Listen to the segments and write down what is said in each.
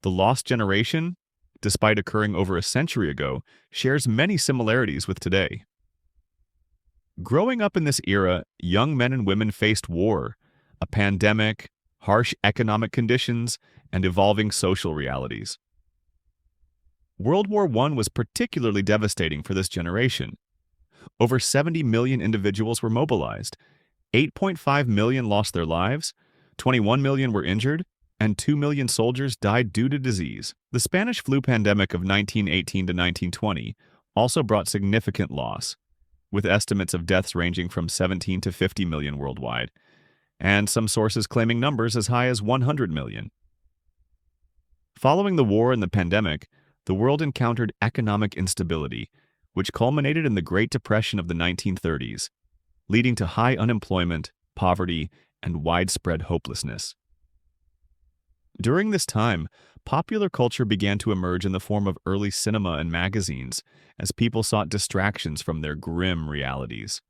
The lost generation, despite occurring over a century ago, shares many similarities with today. Growing up in this era, young men and women faced war, a pandemic, harsh economic conditions, and evolving social realities. World War I was particularly devastating for this generation. Over 70 million individuals were mobilized, 8.5 million lost their lives, 21 million were injured, and 2 million soldiers died due to disease. The Spanish flu pandemic of 1918 to 1920 also brought significant loss, with estimates of deaths ranging from 17 to 50 million worldwide, and some sources claiming numbers as high as 100 million. Following the war and the pandemic, the world encountered economic instability, which culminated in the Great Depression of the 1930s, leading to high unemployment, poverty, and widespread hopelessness. During this time, popular culture began to emerge in the form of early cinema and magazines as people sought distractions from their grim realities.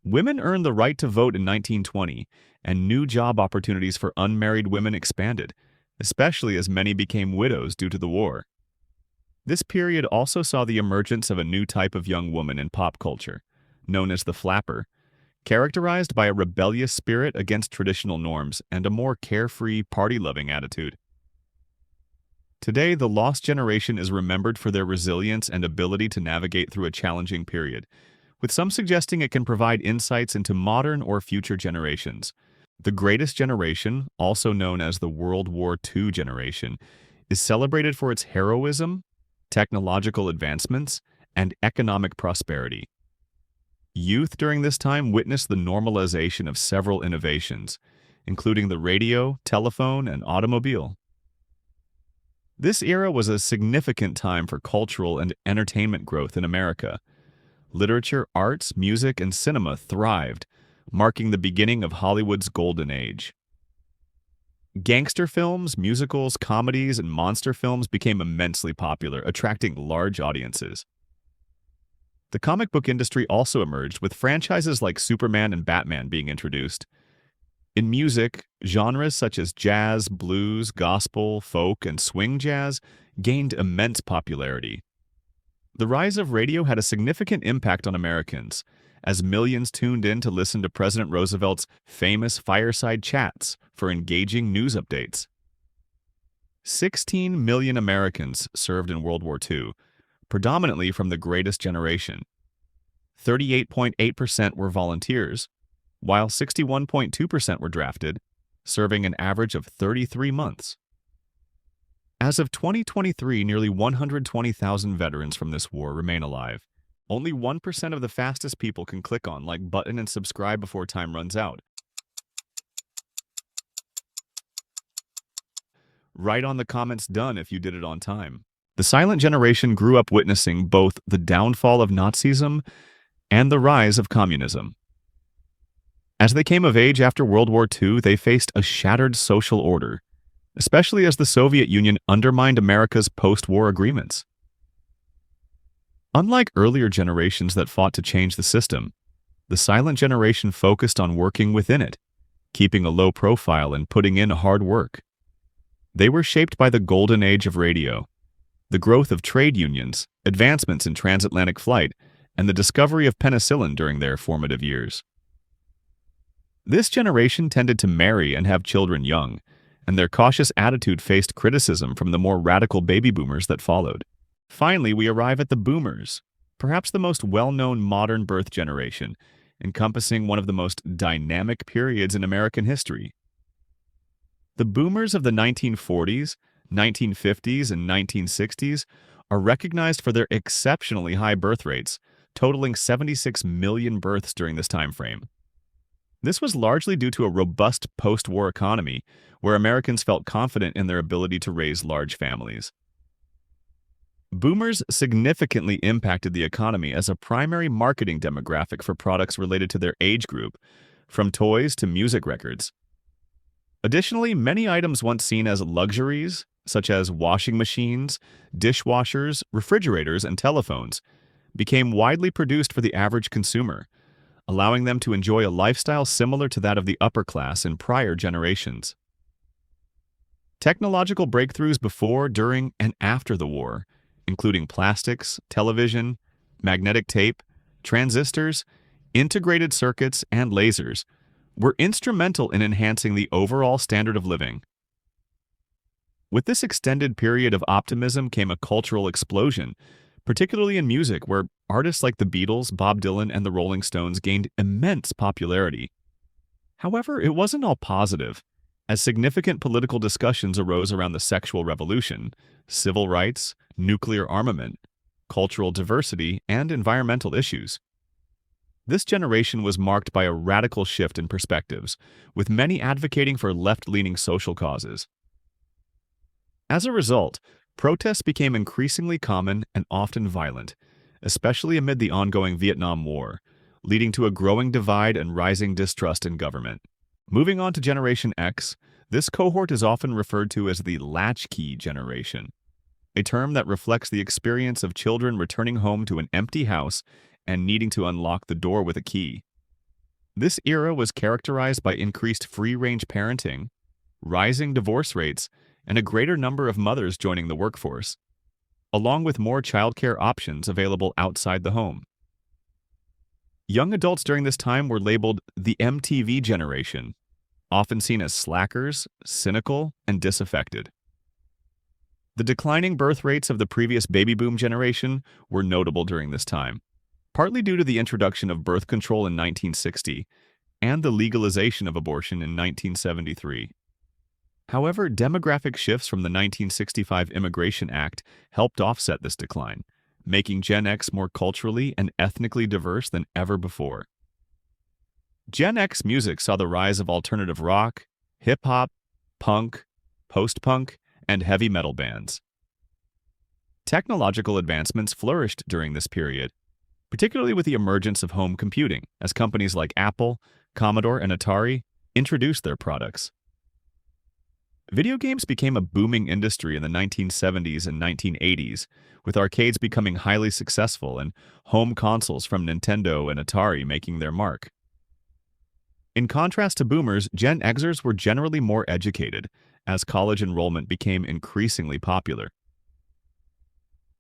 Women earned the right to vote in 1920, and new job opportunities for unmarried women expanded, especially as many became widows due to the war. This period also saw the emergence of a new type of young woman in pop culture, known as the flapper, characterized by a rebellious spirit against traditional norms and a more carefree, party-loving attitude. Today, the lost generation is remembered for their resilience and ability to navigate through a challenging period, with some suggesting it can provide insights into modern or future generations. The greatest generation, also known as the World War II generation, is celebrated for its heroism, technological advancements, and economic prosperity. Youth during this time witnessed the normalization of several innovations, including the radio, telephone, and automobile. This era was a significant time for cultural and entertainment growth in America. Literature, arts, music, and cinema thrived, marking the beginning of Hollywood's golden age. Gangster films, musicals, comedies, and monster films became immensely popular, attracting large audiences. The comic book industry also emerged, with franchises like Superman and Batman being introduced. In music, genres such as jazz, blues, gospel, folk, and swing jazz gained immense popularity. The rise of radio had a significant impact on Americans, as millions tuned in to listen to President Roosevelt's famous fireside chats for engaging news updates. 16 million Americans served in World War II, predominantly from the greatest generation. 38.8% were volunteers, while 61.2% were drafted, serving an average of 33 months. As of 2023, nearly 120,000 veterans from this war remain alive. Only 1% of the fastest people can click on like button and subscribe before time runs out. Write on the comments done if you did it on time. The silent generation grew up witnessing both the downfall of Nazism and the rise of communism. As they came of age after World War II, they faced a shattered social order, especially as the Soviet Union undermined America's post-war agreements. Unlike earlier generations that fought to change the system, the silent generation focused on working within it, keeping a low profile and putting in hard work. They were shaped by the golden age of radio, the growth of trade unions, advancements in transatlantic flight, and the discovery of penicillin during their formative years. This generation tended to marry and have children young, and their cautious attitude faced criticism from the more radical baby boomers that followed. Finally, we arrive at the boomers, perhaps the most well-known modern birth generation, encompassing one of the most dynamic periods in American history. The boomers of the 1940s, 1950s, and 1960s are recognized for their exceptionally high birth rates, totaling 76 million births during this time frame. This was largely due to a robust post-war economy where Americans felt confident in their ability to raise large families. Boomers significantly impacted the economy as a primary marketing demographic for products related to their age group, from toys to music records. Additionally, many items once seen as luxuries, such as washing machines, dishwashers, refrigerators, and telephones, became widely produced for the average consumer, allowing them to enjoy a lifestyle similar to that of the upper class in prior generations. Technological breakthroughs before, during, and after the war, including plastics, television, magnetic tape, transistors, integrated circuits, and lasers, were instrumental in enhancing the overall standard of living. With this extended period of optimism came a cultural explosion, particularly in music, where artists like the Beatles, Bob Dylan, and the Rolling Stones gained immense popularity. However, it wasn't all positive, as significant political discussions arose around the sexual revolution, civil rights, nuclear armament, cultural diversity, and environmental issues. This generation was marked by a radical shift in perspectives, with many advocating for left-leaning social causes. As a result, protests became increasingly common and often violent, especially amid the ongoing Vietnam War, leading to a growing divide and rising distrust in government. Moving on to Generation X, this cohort is often referred to as the latchkey generation, a term that reflects the experience of children returning home to an empty house and needing to unlock the door with a key. This era was characterized by increased free-range parenting, rising divorce rates, and a greater number of mothers joining the workforce, along with more childcare options available outside the home. Young adults during this time were labeled the MTV generation, often seen as slackers, cynical, and disaffected. The declining birth rates of the previous baby boom generation were notable during this time, partly due to the introduction of birth control in 1960 and the legalization of abortion in 1973. However, demographic shifts from the 1965 Immigration Act helped offset this decline, making Gen X more culturally and ethnically diverse than ever before. Gen X music saw the rise of alternative rock, hip-hop, punk, post-punk, and heavy metal bands. Technological advancements flourished during this period, particularly with the emergence of home computing, as companies like Apple, Commodore, and Atari introduced their products. Video games became a booming industry in the 1970s and 1980s, with arcades becoming highly successful and home consoles from Nintendo and Atari making their mark. In contrast to boomers, Gen Xers were generally more educated, as college enrollment became increasingly popular.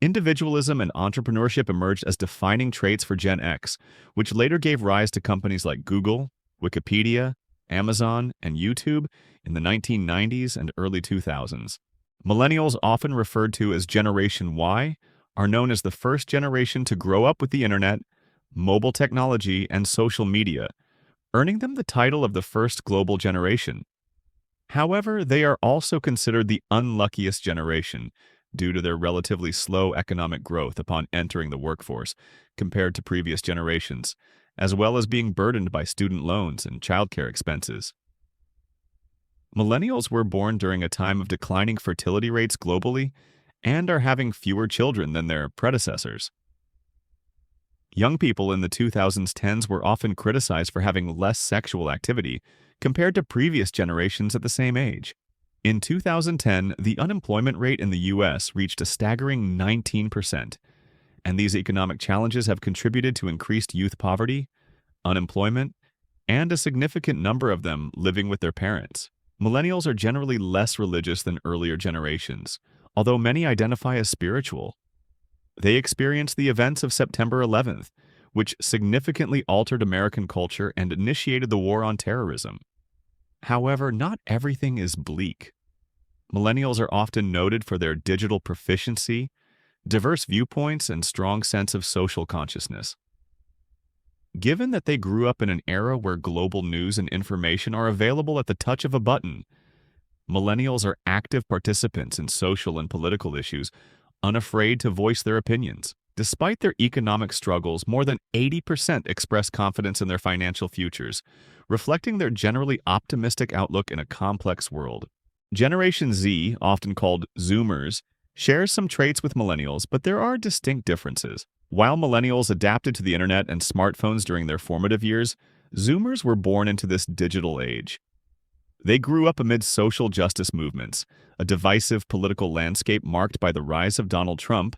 Individualism and entrepreneurship emerged as defining traits for Gen X, which later gave rise to companies like Google, Wikipedia, Amazon, and YouTube in the 1990s and early 2000s. Millennials, often referred to as Generation Y, are known as the first generation to grow up with the internet, mobile technology, and social media, earning them the title of the first global generation. However, they are also considered the unluckiest generation due to their relatively slow economic growth upon entering the workforce compared to previous generations, as well as being burdened by student loans and childcare expenses. Millennials were born during a time of declining fertility rates globally and are having fewer children than their predecessors. Young people in the 2010s were often criticized for having less sexual activity compared to previous generations at the same age. In 2010, the unemployment rate in the U.S. reached a staggering 19%, and these economic challenges have contributed to increased youth poverty, unemployment, and a significant number of them living with their parents. Millennials are generally less religious than earlier generations, although many identify as spiritual. They experienced the events of September 11th, which significantly altered American culture and initiated the war on terrorism. However, not everything is bleak. Millennials are often noted for their digital proficiency, diverse viewpoints, and strong sense of social consciousness. Given that they grew up in an era where global news and information are available at the touch of a button, millennials are active participants in social and political issues, unafraid to voice their opinions. Despite their economic struggles, more than 80% express confidence in their financial futures, reflecting their generally optimistic outlook in a complex world. Generation Z, often called Zoomers, shares some traits with millennials, but there are distinct differences. While millennials adapted to the internet and smartphones during their formative years, Zoomers were born into this digital age. They grew up amid social justice movements, a divisive political landscape marked by the rise of Donald Trump,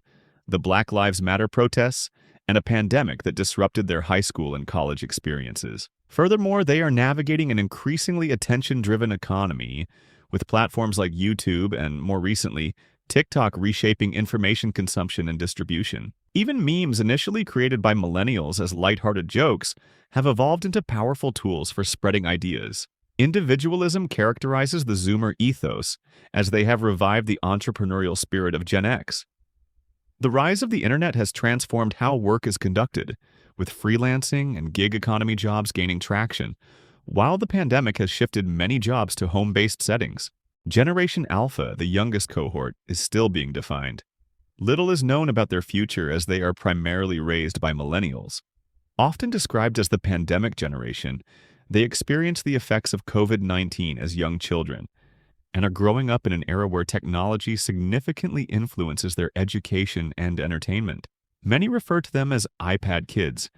the Black Lives Matter protests, and a pandemic that disrupted their high school and college experiences. Furthermore, they are navigating an increasingly attention-driven economy with platforms like YouTube and, more recently, TikTok reshaping information consumption and distribution. Even memes initially created by millennials as lighthearted jokes have evolved into powerful tools for spreading ideas. Individualism characterizes the Zoomer ethos, as they have revived the entrepreneurial spirit of Gen X. The rise of the internet has transformed how work is conducted, with freelancing and gig economy jobs gaining traction, while the pandemic has shifted many jobs to home-based settings. Generation Alpha, the youngest cohort, is still being defined. Little is known about their future as they are primarily raised by millennials. Often described as the pandemic generation, they experience the effects of COVID-19 as young children and are growing up in an era where technology significantly influences their education and entertainment. Many refer to them as iPad kids,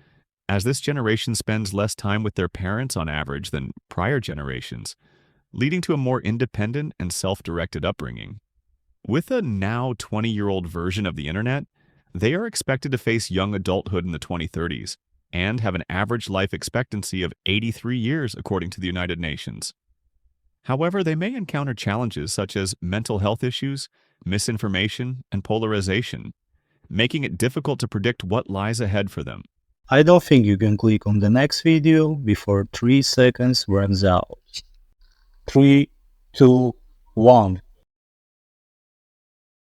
as this generation spends less time with their parents on average than prior generations, leading to a more independent and self-directed upbringing. With a now 20-year-old version of the internet, they are expected to face young adulthood in the 2030s and have an average life expectancy of 83 years according to the United Nations. However, they may encounter challenges such as mental health issues, misinformation, and polarization, making it difficult to predict what lies ahead for them. I don't think you can click on the next video before 3 seconds runs out. 3, 2, 1.